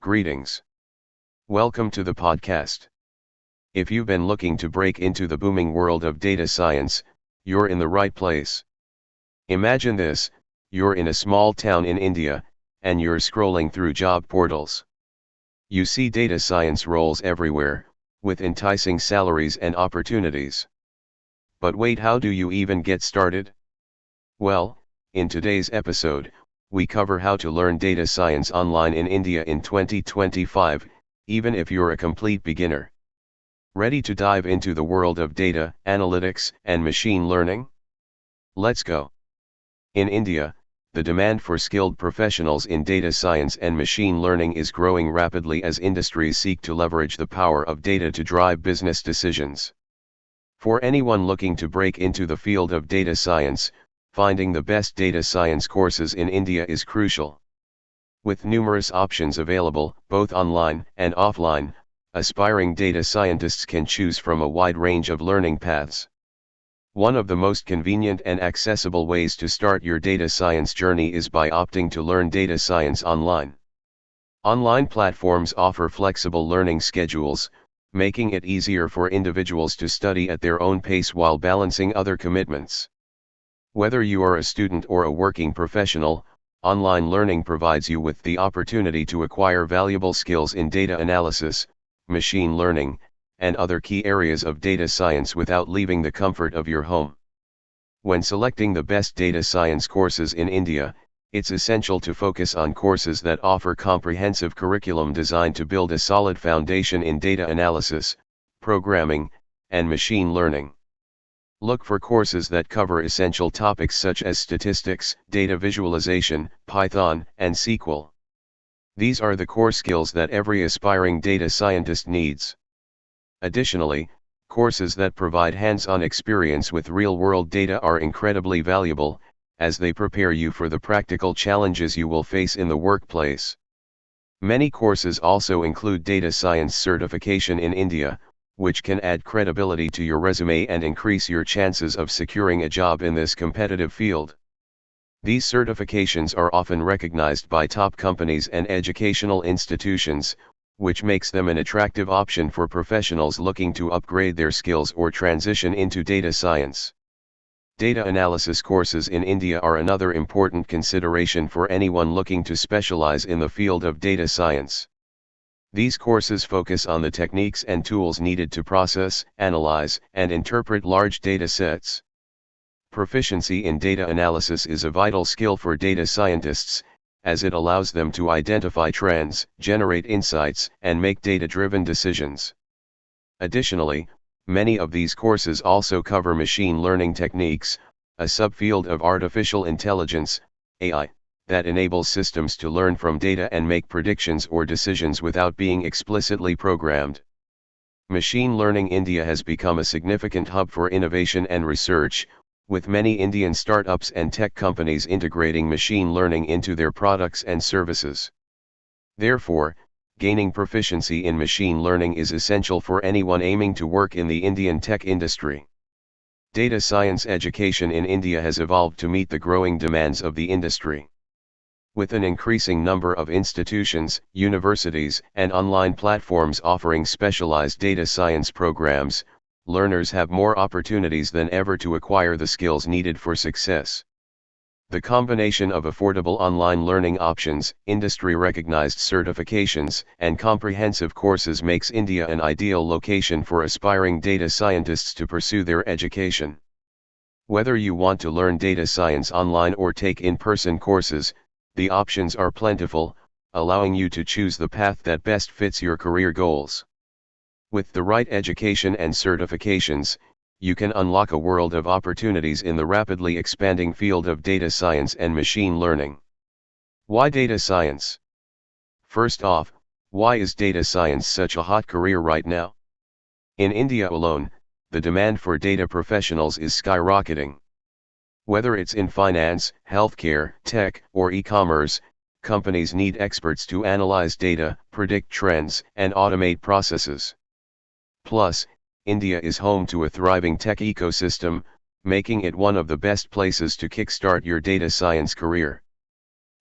Greetings. Welcome to the podcast. If you've been looking to break into the booming world of data science, you're in the right place. Imagine this: you're in a small town in India, and you're scrolling through job portals. You see data science roles everywhere, with enticing salaries and opportunities. But wait, how do you even get started? Well, in today's episode, we cover how to learn data science online in India in 2025, even if you're a complete beginner. Ready to dive into the world of data, analytics, and machine learning? Let's go. In India, the demand for skilled professionals in data science and machine learning is growing rapidly as industries seek to leverage the power of data to drive business decisions. For anyone looking to break into the field of data science, finding the best data science courses in India is crucial. With numerous options available, both online and offline, aspiring data scientists can choose from a wide range of learning paths. One of the most convenient and accessible ways to start your data science journey is by opting to learn data science online. Online platforms offer flexible learning schedules, making it easier for individuals to study at their own pace while balancing other commitments. Whether you are a student or a working professional, online learning provides you with the opportunity to acquire valuable skills in data analysis, machine learning, and other key areas of data science without leaving the comfort of your home. When selecting the best data science courses in India, it's essential to focus on courses that offer comprehensive curriculum designed to build a solid foundation in data analysis, programming, and machine learning. Look for courses that cover essential topics such as statistics, data visualization, Python, and SQL. These are the core skills that every aspiring data scientist needs. Additionally, courses that provide hands-on experience with real-world data are incredibly valuable, as they prepare you for the practical challenges you will face in the workplace. Many courses also include data science certification in India, which can add credibility to your resume and increase your chances of securing a job in this competitive field. These certifications are often recognized by top companies and educational institutions, which makes them an attractive option for professionals looking to upgrade their skills or transition into data science. Data analysis courses in India are another important consideration for anyone looking to specialize in the field of data science. These courses focus on the techniques and tools needed to process, analyze, and interpret large data sets. Proficiency in data analysis is a vital skill for data scientists, as it allows them to identify trends, generate insights, and make data-driven decisions. Additionally, many of these courses also cover machine learning techniques, a subfield of artificial intelligence, AI, that enables systems to learn from data and make predictions or decisions without being explicitly programmed. Machine Learning India has become a significant hub for innovation and research, with many Indian startups and tech companies integrating machine learning into their products and services. Therefore, gaining proficiency in machine learning is essential for anyone aiming to work in the Indian tech industry. Data science education in India has evolved to meet the growing demands of the industry. With an increasing number of institutions, universities, and online platforms offering specialized data science programs, learners have more opportunities than ever to acquire the skills needed for success. The combination of affordable online learning options, industry-recognized certifications, and comprehensive courses makes India an ideal location for aspiring data scientists to pursue their education. Whether you want to learn data science online or take in-person courses, the options are plentiful, allowing you to choose the path that best fits your career goals. With the right education and certifications, you can unlock a world of opportunities in the rapidly expanding field of data science and machine learning. Why data science? First off, why is data science such a hot career right now? In India alone, the demand for data professionals is skyrocketing. Whether it's in finance, healthcare, tech, or e-commerce, companies need experts to analyze data, predict trends, and automate processes. Plus, India is home to a thriving tech ecosystem, making it one of the best places to kickstart your data science career.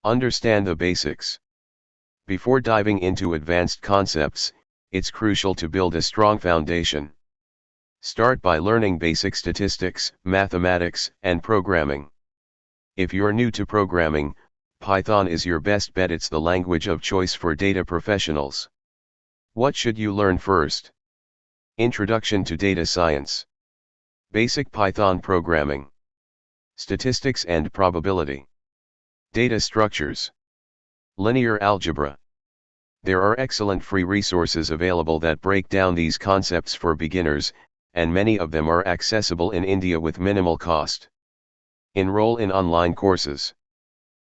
Understand the basics. Before diving into advanced concepts, it's crucial to build a strong foundation. Start by learning basic statistics, mathematics, and programming. If you're new to programming, Python is your best bet. It's the language of choice for data professionals. What should you learn first? Introduction to Data Science. Basic Python Programming. Statistics and Probability. Data Structures. Linear Algebra. There are excellent free resources available that break down these concepts for beginners, and many of them are accessible in India with minimal cost. Enroll in online courses.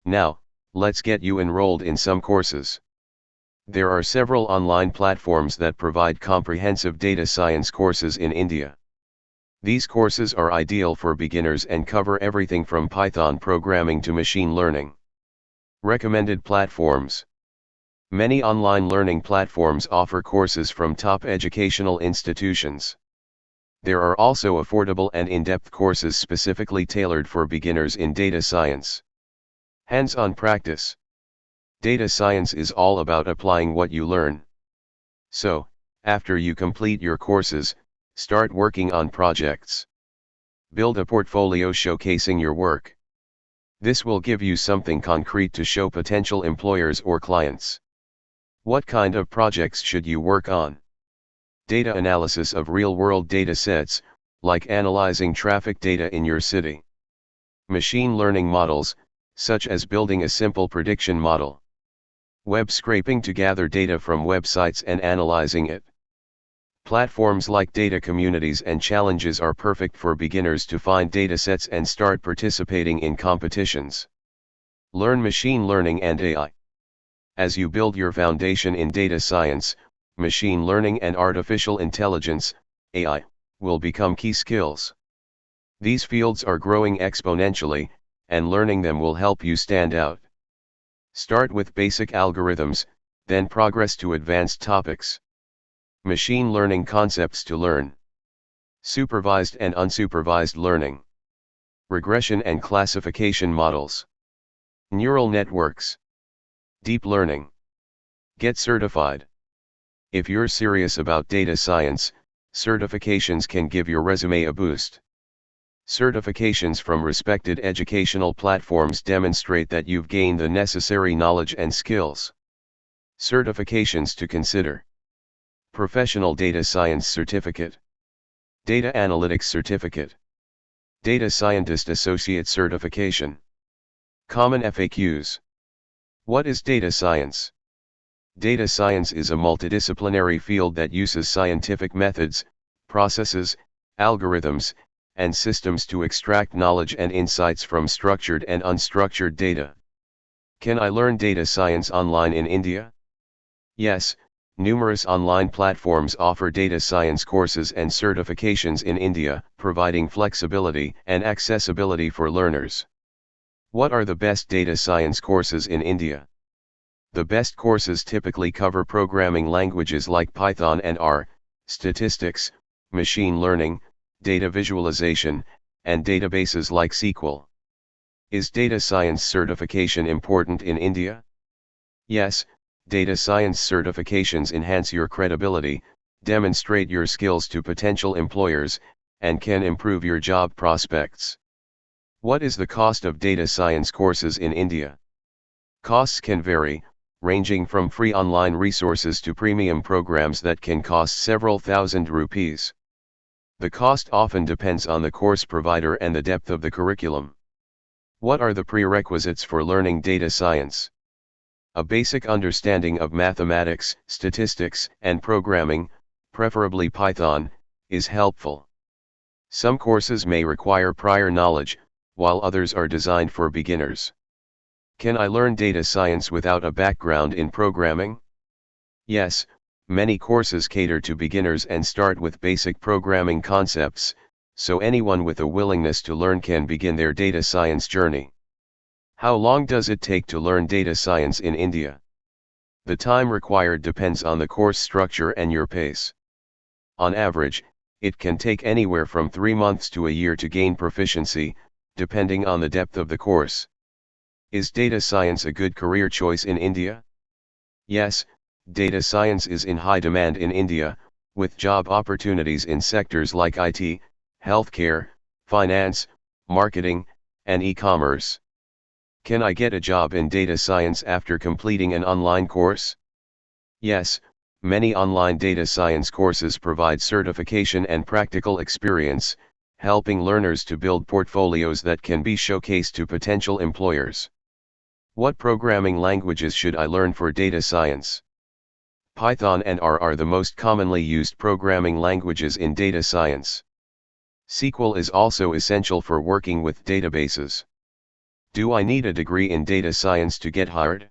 Now, let's get you enrolled in some courses. There are several online platforms that provide comprehensive data science courses in India. These courses are ideal for beginners and cover everything from Python programming to machine learning. Recommended platforms. Many online learning platforms offer courses from top educational institutions. There are also affordable and in-depth courses specifically tailored for beginners in data science. Hands-on practice. Data science is all about applying what you learn. So, after you complete your courses, start working on projects. Build a portfolio showcasing your work. This will give you something concrete to show potential employers or clients. What kind of projects should you work on? Data analysis of real-world data sets, like analyzing traffic data in your city. Machine learning models, such as building a simple prediction model. Web scraping to gather data from websites and analyzing it. Platforms like data communities and challenges are perfect for beginners to find datasets and start participating in competitions. Learn machine learning and AI. As you build your foundation in data science, machine learning and artificial intelligence, AI, will become key skills. These fields are growing exponentially, and learning them will help you stand out. Start with basic algorithms, then progress to advanced topics. Machine learning concepts to learn. Supervised and unsupervised learning. Regression and classification models. Neural networks. Deep learning. Get certified. If you're serious about data science, certifications can give your resume a boost. Certifications from respected educational platforms demonstrate that you've gained the necessary knowledge and skills. Certifications to consider. Professional Data Science Certificate. Data Analytics Certificate. Data Scientist Associate Certification. Common FAQs. What is data science? Data science is a multidisciplinary field that uses scientific methods, processes, algorithms, and systems to extract knowledge and insights from structured and unstructured data. Can I learn data science online in India? Yes, numerous online platforms offer data science courses and certifications in India, providing flexibility and accessibility for learners. What are the best data science courses in India? The best courses typically cover programming languages like Python and R, statistics, machine learning, data visualization, and databases like SQL. Is data science certification important in India? Yes, data science certifications enhance your credibility, demonstrate your skills to potential employers, and can improve your job prospects. What is the cost of data science courses in India? Costs can vary, ranging from free online resources to premium programs that can cost several thousand rupees. The cost often depends on the course provider and the depth of the curriculum. What are the prerequisites for learning data science? A basic understanding of mathematics, statistics, and programming, preferably Python, is helpful. Some courses may require prior knowledge, while others are designed for beginners. Can I learn data science without a background in programming? Yes, many courses cater to beginners and start with basic programming concepts, so anyone with a willingness to learn can begin their data science journey. How long does it take to learn data science in India? The time required depends on the course structure and your pace. On average, it can take anywhere from 3 months to a year to gain proficiency, depending on the depth of the course. Is data science a good career choice in India? Yes, data science is in high demand in India, with job opportunities in sectors like IT, healthcare, finance, marketing, and e-commerce. Can I get a job in data science after completing an online course? Yes, many online data science courses provide certification and practical experience, helping learners to build portfolios that can be showcased to potential employers. What programming languages should I learn for data science? Python and R are the most commonly used programming languages in data science. SQL is also essential for working with databases. Do I need a degree in data science to get hired?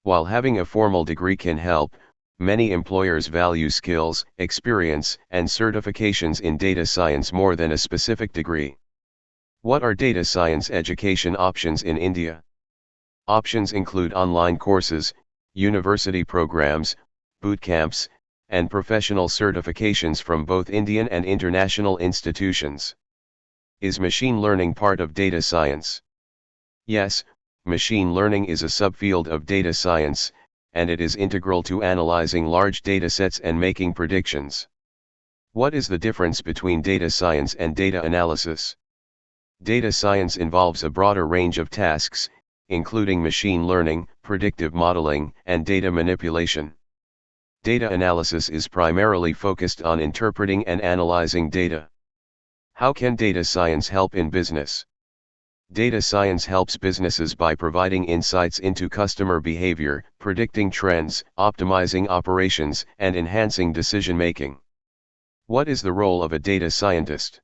While having a formal degree can help, many employers value skills, experience, and certifications in data science more than a specific degree. What are data science education options in India? Options include online courses, university programs, boot camps, and professional certifications from both Indian and international institutions. Is machine learning part of data science? Yes, machine learning is a subfield of data science, and it is integral to analyzing large datasets and making predictions. What is the difference between data science and data analysis? Data science involves a broader range of tasks, including machine learning, predictive modeling, and data manipulation. Data analysis is primarily focused on interpreting and analyzing data. How can data science help in business? Data science helps businesses by providing insights into customer behavior, predicting trends, optimizing operations, and enhancing decision-making. What is the role of a data scientist?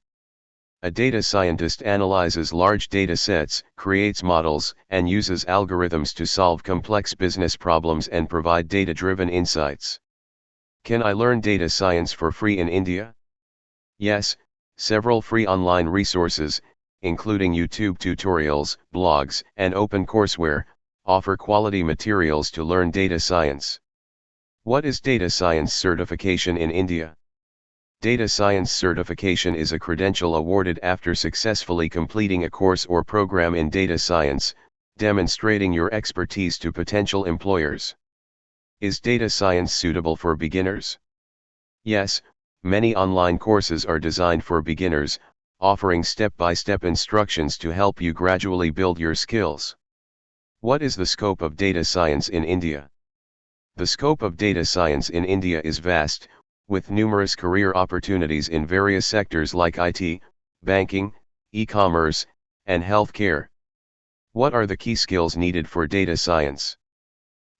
A data scientist analyzes large data sets, creates models, and uses algorithms to solve complex business problems and provide data-driven insights. Can I learn data science for free in India? Yes, several free online resources, including YouTube tutorials, blogs, and OpenCourseWare, offer quality materials to learn data science. What is data science certification in India? Data science certification is a credential awarded after successfully completing a course or program in data science, demonstrating your expertise to potential employers. Is data science suitable for beginners? Yes, many online courses are designed for beginners, offering step-by-step instructions to help you gradually build your skills. What is the scope of data science in India? The scope of data science in India is vast, with numerous career opportunities in various sectors like IT, banking, e-commerce, and healthcare. What are the key skills needed for data science?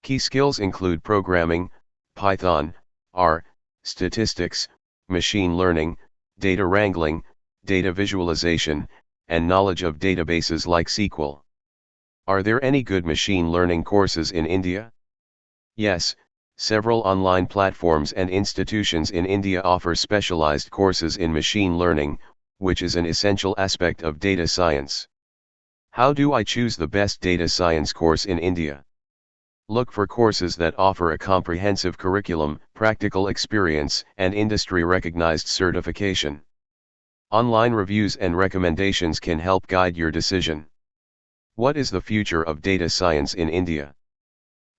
Key skills include programming, Python, R, statistics, machine learning, data wrangling, data visualization, and knowledge of databases like SQL. Are there any good machine learning courses in India? Yes, several online platforms and institutions in India offer specialized courses in machine learning, which is an essential aspect of data science. How do I choose the best data science course in India? Look for courses that offer a comprehensive curriculum, practical experience, and industry-recognized certification. Online reviews and recommendations can help guide your decision. What is the future of data science in India?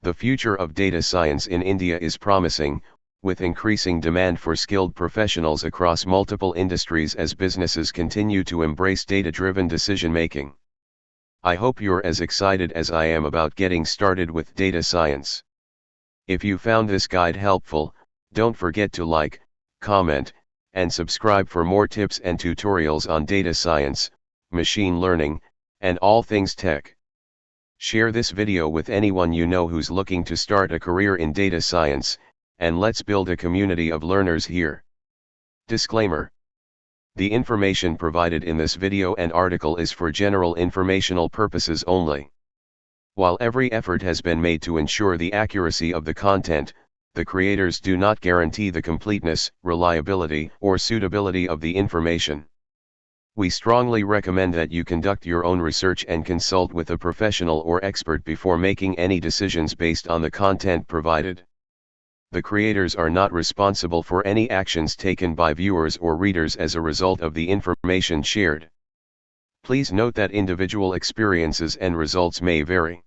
The future of data science in India is promising, with increasing demand for skilled professionals across multiple industries as businesses continue to embrace data-driven decision-making. I hope you're as excited as I am about getting started with data science. If you found this guide helpful, don't forget to like, comment, and subscribe for more tips and tutorials on data science, machine learning, and all things tech. Share this video with anyone you know who's looking to start a career in data science, and let's build a community of learners here. Disclaimer: the information provided in this video and article is for general informational purposes only. While every effort has been made to ensure the accuracy of the content, the creators do not guarantee the completeness, reliability, or suitability of the information. We strongly recommend that you conduct your own research and consult with a professional or expert before making any decisions based on the content provided. The creators are not responsible for any actions taken by viewers or readers as a result of the information shared. Please note that individual experiences and results may vary.